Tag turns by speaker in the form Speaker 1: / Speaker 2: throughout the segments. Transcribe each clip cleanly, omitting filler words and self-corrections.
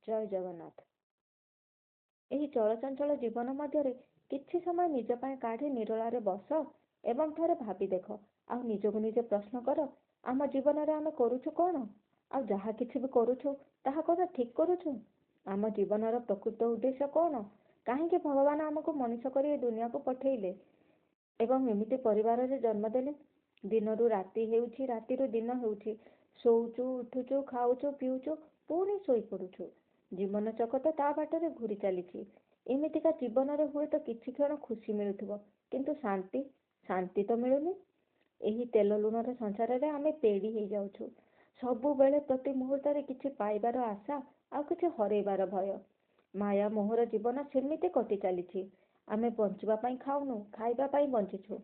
Speaker 1: ଜୟ ଜଗନ୍ନାଥ। ଏହି ଚଳଚଞ୍ଚଳ ଜୀବନ ମଧ୍ୟରେ କିଛି ସମୟ ନିଜ ପାଇଁ କାଢ଼ି ନିରୋଳାରେ ବସ ଏବଂ ଥରେ ଭାବି ଦେଖ, ଆଉ ନିଜକୁ ନିଜେ ପ୍ରଶ୍ନ କର, ଆମ ଜୀବନରେ ଆମେ କରୁଛୁ କ'ଣ? ଆଉ ଯାହା କିଛି ବି କରୁଛୁ ତାହା କ'ଣ ଠିକ୍ କରୁଛୁ? ଆମ ଜୀବନର ପ୍ରକୃତ ଉଦ୍ଦେଶ୍ୟ କ'ଣ? କାହିଁକି ଭଗବାନ ଆମକୁ ମଣିଷ କରି ଏ ଦୁନିଆକୁ ପଠେଇଲେ ଏବଂ ଏମିତି ପରିବାରରେ ଜନ୍ମ ଦେଲେ? ଦିନରୁ ରାତି ହେଉଛି, ରାତିରୁ ଦିନ ହେଉଛି, ଶୋଉଛୁ, ଉଠୁଛୁ, ଖାଉଛୁ, ପିଉଛୁ, ପୁଣି ଶୋଇପଡ଼ୁଛୁ। ଜୀବନ ଚକ ତା ବାଟରେ ଘୁରି ଚାଲିଛି। ଏମିତିକା ଜୀବନରେ ହୁଏତ କିଛି କ୍ଷଣ ଖୁସି ମିଳୁଥିବ, କିନ୍ତୁ ଶାନ୍ତି ତ ମିଳୁନି। ଏହି ତେଲ ଲୁଣର ସଂସାରରେ ଆମେ ପେଡ଼ି ହେଇଯାଉଛୁ। ସବୁବେଳେ ପ୍ରତି ମୁହୂର୍ତ୍ତରେ କିଛି ପାଇବାର ଆଶା, ଆଉ କିଛି ହରେଇବାର ଭୟ। ମାୟା ମୋହର ଜୀବନ ସେମିତି କଟି ଚାଲିଛି। ଆମେ ବଞ୍ଚିବା ପାଇଁ ଖାଉନୁ, ଖାଇବା ପାଇଁ ବଞ୍ଚିଛୁ।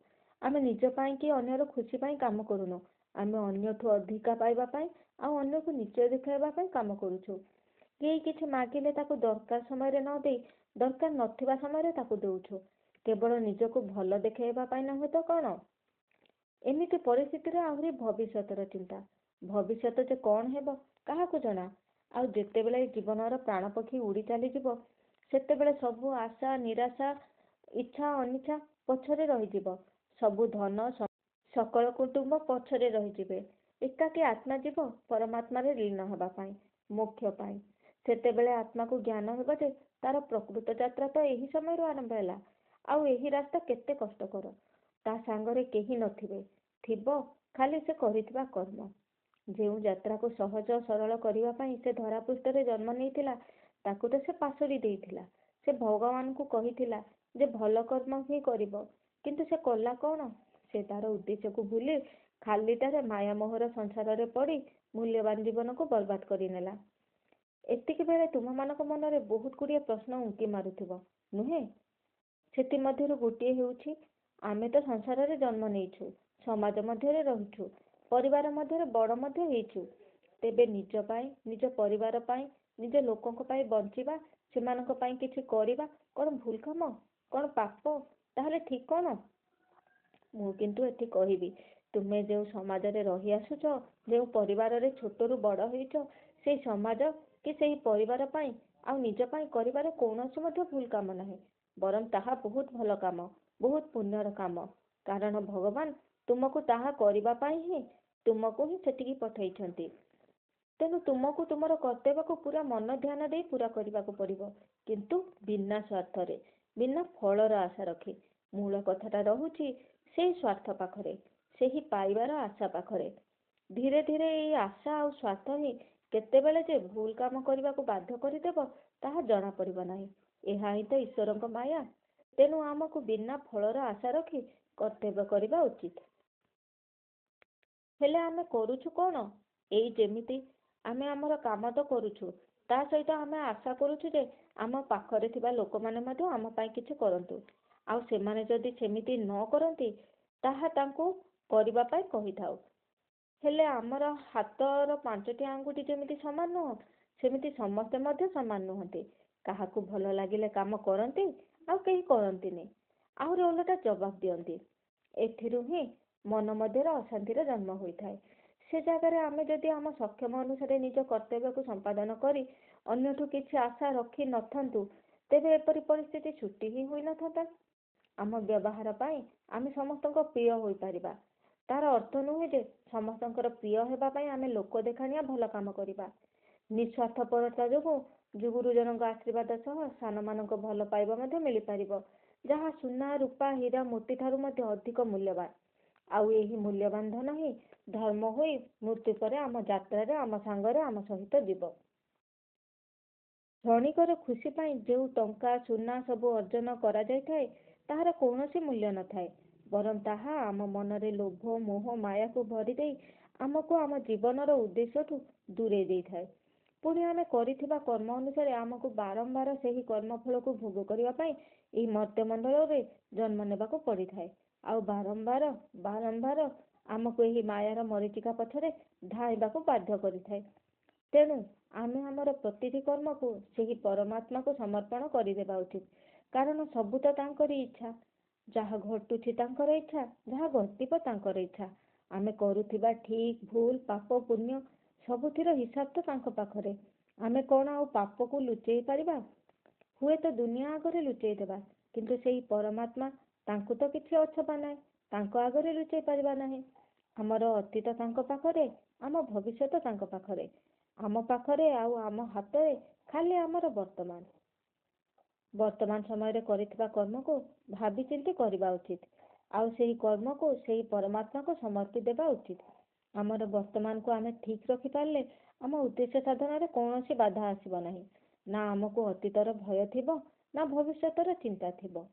Speaker 1: ଆମେ ନିଜ ପାଇଁ କି ଅନ୍ୟର ଖୁସି ପାଇଁ କାମ କରୁନୁ। ଆମେ ଅନ୍ୟଠୁ ଅଧିକା ପାଇବା ପାଇଁ ଆଉ ଅନ୍ୟକୁ ନିଚ ଦେଖାଇବା ପାଇଁ କାମ କରୁଛୁ। କେହି କିଛି ମାଗିଲେ ତାକୁ ଦରକାର ସମୟରେ ନ ଦେଇ ଦରକାର ନଥିବା ସମୟରେ ତାକୁ ଦେଉଛୁ, କେବଳ ନିଜକୁ ଭଲ ଦେଖାଇବା ପାଇଁ ନୁହେଁ ତ କ'ଣ? ଏମିତି ପରିସ୍ଥିତିରେ ଆହୁରି ଭବିଷ୍ୟତର ଚିନ୍ତା। ଭବିଷ୍ୟତ ଯେ କ'ଣ ହେବ କାହାକୁ ଜଣା? ଆଉ ଯେତେବେଳେ ଜୀବନର ପ୍ରାଣ ପକ୍ଷୀ ଉଡ଼ି ଚାଲିଯିବ, ସେତେବେଳେ ସବୁ ଆଶା, ନିରାଶା, ଇଚ୍ଛା, ଅନିଚ୍ଛା ପଛରେ ରହିଯିବ। ସବୁ ଧନ, ସକଳ କୁଟୁମ୍ବ ପଛରେ ରହିଯିବେ। ଏକାକୀ ଆତ୍ମା ଯିବ ପରମାତ୍ମାରେ ଲୀନ ହେବା ପାଇଁ, ମୋକ୍ଷ ପାଇଁ। ସେତେବେଳେ ଆତ୍ମାକୁ ଜ୍ଞାନ ହେବ ଯେ ତାର ପ୍ରକୃତ ଯାତ୍ରା ତ ଏହି ସମୟରୁ ଆରମ୍ଭ ହେଲା। ଆଉ ଏହି ରାସ୍ତା କେତେ କଷ୍ଟକର। ତା ସାଙ୍ଗରେ କେହି ନଥିବେ, ଥିବ ଖାଲି ସେ କରିଥିବା କର୍ମ। ଯେଉଁ ଯାତ୍ରାକୁ ସହଜ ସରଳ କରିବା ପାଇଁ ସେ ଧରାପୃଷ୍ଠରେ ଜନ୍ମ ନେଇଥିଲା, ତାକୁ ତ ସେ ପାସୋରି ଦେଇଥିଲା। ସେ ଭଗବାନଙ୍କୁ କହିଥିଲା ଯେ ଭଲ କର୍ମ ହିଁ କରିବ, କିନ୍ତୁ ସେ କଲା କ'ଣ? ସେ ତାର ଉଦ୍ଦେଶ୍ୟକୁ ଭୁଲି ଖାଲିଟାରେ ମାୟାମୋହର ସଂସାରରେ ପଡ଼ି ମୂଲ୍ୟବାନ ଜୀବନକୁ ବର୍ବାଦ କରିନେଲା। ଏତିକି ବେଳେ ତୁମମାନଙ୍କ ମନରେ ବହୁତ ଗୁଡ଼ିଏ ପ୍ରଶ୍ନ ଉଙ୍କି ମାରୁଥିବ, ନୁହେଁ? ସେଥିମଧ୍ୟରୁ ଗୋଟିଏ ହେଉଛି, ଆମେ ତ ସଂସାରରେ ଜନ୍ମ ନେଇଛୁ, ସମାଜ ମଧ୍ୟରେ ରହିଛୁ, ପରିବାର ମଧ୍ୟରେ ବଡ଼ ମଧ୍ୟ ହେଇଛୁ। ତେବେ ନିଜ ପାଇଁ, ନିଜ ପରିବାର ପାଇଁ, ନିଜ ଲୋକଙ୍କ ପାଇଁ ବଞ୍ଚିବା, ସେମାନଙ୍କ ପାଇଁ କିଛି କରିବା କ'ଣ ଭୁଲ କାମ? କ'ଣ ପାପ? ତାହେଲେ ଠିକ୍ କ'ଣ? ମୁଁ କିନ୍ତୁ ଏଠି କହିବି, ତୁମେ ଯେଉଁ ସମାଜରେ ରହି ଆସୁଛ, ଯେଉଁ ପରିବାରରେ ଛୋଟରୁ ବଡ଼ ହେଇଛ, ସେଇ ସମାଜ କି ସେଇ ପରିବାର ପାଇଁ ଆଉ ନିଜ ପାଇଁ କରିବାରେ କୌଣସି ମଧ୍ୟ ଭୁଲ କାମ ନାହିଁ। ବରଂ ତାହା ବହୁତ ଭଲ କାମ, ବହୁତ ପୁଣ୍ୟର କାମ। କାରଣ ଭଗବାନ ତୁମକୁ ତାହା କରିବା ପାଇଁ ତୁମକୁ ହିଁ ସେଠିକି ପଠାଇଛନ୍ତି। ତେଣୁ ତୁମକୁ ତୁମର କର୍ତ୍ତବ୍ୟକୁ ପୁରା ମନ ଧ୍ୟାନ ଦେଇ ପୁରା କରିବାକୁ ପଡ଼ିବ, କିନ୍ତୁ ବିନା ସ୍ୱାର୍ଥରେ, ବିନା ଫଳର ଆଶା ରଖି। ମୂଳ କଥାଟା ରହୁଛି ସେଇ ସ୍ୱାର୍ଥ ପାଖରେ, ସେହି ପାଇବାର ଆଶା ପାଖରେ। ଧୀରେ ଧୀରେ ଏଇ ଆଶା ଆଉ ସ୍ୱାର୍ଥ ହିଁ କେତେବେଳେ ଯେ ଭୁଲ କାମ କରିବାକୁ ବାଧ୍ୟ କରିଦେବ ତାହା ଜଣାପଡ଼ିବ ନାହିଁ। ଏହା ହିଁ ତ ଈଶ୍ୱରଙ୍କ ମାୟା। ତେଣୁ ଆମକୁ ବିନା ଫଳର ଆଶା ରଖି କର୍ତ୍ତବ୍ୟ କରିବା ଉଚିତ। ହେଲେ ଆମେ କରୁଛୁ କ'ଣ? ଏଇ ଯେମିତି ଆମେ ଆମର କାମ ତ କରୁଛୁ, ତା ସହିତ ଆମେ ଆଶା କରୁଛୁ ଯେ ଆମ ପାଖରେ ଥିବା ଲୋକମାନେ ମଧ୍ୟ ଆମ ପାଇଁ କିଛି କରନ୍ତୁ। ଆଉ ସେମାନେ ଯଦି ସେମିତି ନ କରନ୍ତି ତାହା ତାଙ୍କୁ କରିବା ପାଇଁ କହିଥାଉ। ହେଲେ ଆମର ହାତର 5ଟି ଆଙ୍ଗୁଠି ଯେମିତି ସମାନ ନୁହଁ, ସେମିତି ସମସ୍ତେ ମଧ୍ୟ ସମାନ ନୁହନ୍ତି। କାହାକୁ ଭଲ ଲାଗିଲେ କାମ କରନ୍ତି, ଆଉ କେହି କରନ୍ତିନି, ଆହୁରି ଓଲଟା ଜବାବ ଦିଅନ୍ତି। ଏଥିରୁ ହିଁ ମନ ମଧ୍ୟରେ ଅଶାନ୍ତିର ଜନ୍ମ ହୋଇଥାଏ। ସେ ଜାଗାରେ ଆମେ ଯଦି ଆମ ସକ୍ଷମ ଅନୁସାରେ ନିଜ କର୍ତ୍ତବ୍ୟକୁ ସମ୍ପାଦନ କରି ଅନ୍ୟଠୁ କିଛି ଆଶା ରଖି ନଥାନ୍ତୁ, ତେବେ ଏପରି ପରିସ୍ଥିତି ସୃଷ୍ଟି ହିଁ ହୋଇନଥାନ୍ତା। ଆମ ବ୍ୟବହାର ପାଇଁ ଆମେ ସମସ୍ତଙ୍କ ପ୍ରିୟ ହୋଇପାରିବା। ତାର ଅର୍ଥ ନୁହେଁ ଯେ ସମସ୍ତଙ୍କର ପ୍ରିୟ ହେବା ପାଇଁ ଆମେ ଲୋକ ଦେଖାଣିଆ ଭଲ କାମ କରିବା। ନିଃସ୍ୱାର୍ଥପରତା ଯୋଗୁଁ ଗୁରୁଜନଙ୍କ ଆଶୀର୍ବାଦ ସହ ସାନମାନଙ୍କ ଭଲ ପାଇବା ମଧ୍ୟ ମିଳିପାରିବ, ଯାହା ସୁନା, ରୂପା, ହୀରା, ମୋତି ଠାରୁ ମଧ୍ୟ ଅଧିକ ମୂଲ୍ୟବାନ। ଆଉ ଏହି ମୂଲ୍ୟବାନ ଧନ ହିଁ ଧର୍ମ ହୋଇ ମୃତ୍ୟୁ ପରେ ଆମ ଯାତ୍ରାରେ ଆମ ସାଙ୍ଗରେ ଆମ ସହିତ ଯିବ। କ୍ଷଣିକର ଖୁସି ପାଇଁ ଯେଉଁ ଟଙ୍କା, ସୁନା ସବୁ ଅର୍ଜନ କରାଯାଇଥାଏ, ତାହାର କୌଣସି ମୂଲ୍ୟ ନଥାଏ। ବରଂ ତାହା ଆମ ମନରେ ଲୋଭ, ମୋହ, ମାୟାକୁ ଭରିଦେଇ ଆମକୁ ଆମ ଜୀବନର ଉଦ୍ଦେଶ୍ୟଠୁ ଦୂରେଇ ଦେଇଥାଏ। ପୁଣି ଆମେ କରିଥିବା କର୍ମ ଅନୁସାରେ ଆମକୁ ବାରମ୍ବାର ସେହି କର୍ମଫଳକୁ ଭୋଗ କରିବା ପାଇଁ ଏହି ମର୍ତ୍ତ୍ୟମଣ୍ଡଳରେ ଜନ୍ମ ନେବାକୁ ପଡ଼ିଥାଏ। ଆଉ ବାରମ୍ବାର ଆମକୁ ଏହି ମାୟାର ମରୀଚିକା ପଛରେ ଧାଇଁବାକୁ ବାଧ୍ୟ କରିଥାଏ। ତେଣୁ ଆମେ ଆମର ପ୍ରତିଟି କର୍ମକୁ ସେହି ପରମାତ୍ମାକୁ ସମର୍ପଣ କରିଦେବା ଉଚିତ। କାରଣ ସବୁ ତ ତାଙ୍କରି ଇଚ୍ଛା। ଯାହା ଘଟୁଛି ତାଙ୍କର ଇଚ୍ଛା, ଯାହା ଘଟିବ ତାଙ୍କର ଇଚ୍ଛା। ଆମେ କରୁଥିବା ଠିକ୍, ଭୁଲ, ପାପ, ପୁଣ୍ୟ ସବୁଥିର ହିସାବ ତ ତାଙ୍କ ପାଖରେ। ଆମେ କ'ଣ ଆଉ ପାପକୁ ଲୁଚେଇ ପାରିବା? ହୁଏତ ଦୁନିଆ ଆଗରେ ଲୁଚେଇ ଦେବା, କିନ୍ତୁ ସେଇ ପରମାତ୍ମା, ତାଙ୍କୁ ତ କିଛି ଅଛପା ନାହିଁ, ତାଙ୍କ ଆଗରେ ଲୁଚେଇ ପାରିବା ନାହିଁ। ଆମର ଅତୀତ ତାଙ୍କ ପାଖରେ, ଆମ ଭବିଷ୍ୟତ ତାଙ୍କ ପାଖରେ। ଆମ ପାଖରେ ଆଉ ଆମ ହାତରେ ଖାଲି ଆମର ବର୍ତ୍ତମାନ। ବର୍ତ୍ତମାନ ସମୟରେ କରିଥିବା କର୍ମକୁ ଭାବି ଚିନ୍ତି କରିବା ଉଚିତ, ଆଉ ସେହି କର୍ମକୁ ସେହି ପରମାତ୍ମାକୁ ସମର୍ପି ଦେବା ଉଚିତ। ଆମର ବର୍ତ୍ତମାନକୁ ଆମେ ଠିକ୍ ରଖିପାରିଲେ ଆମ ଉଦ୍ଦେଶ୍ୟ ସାଧନରେ କୌଣସି ବାଧା ଆସିବ ନାହିଁ। ନା ଆମକୁ ଅତୀତର ଭୟ ଥିବ, ନା ଭବିଷ୍ୟତର ଚିନ୍ତା ଥିବ।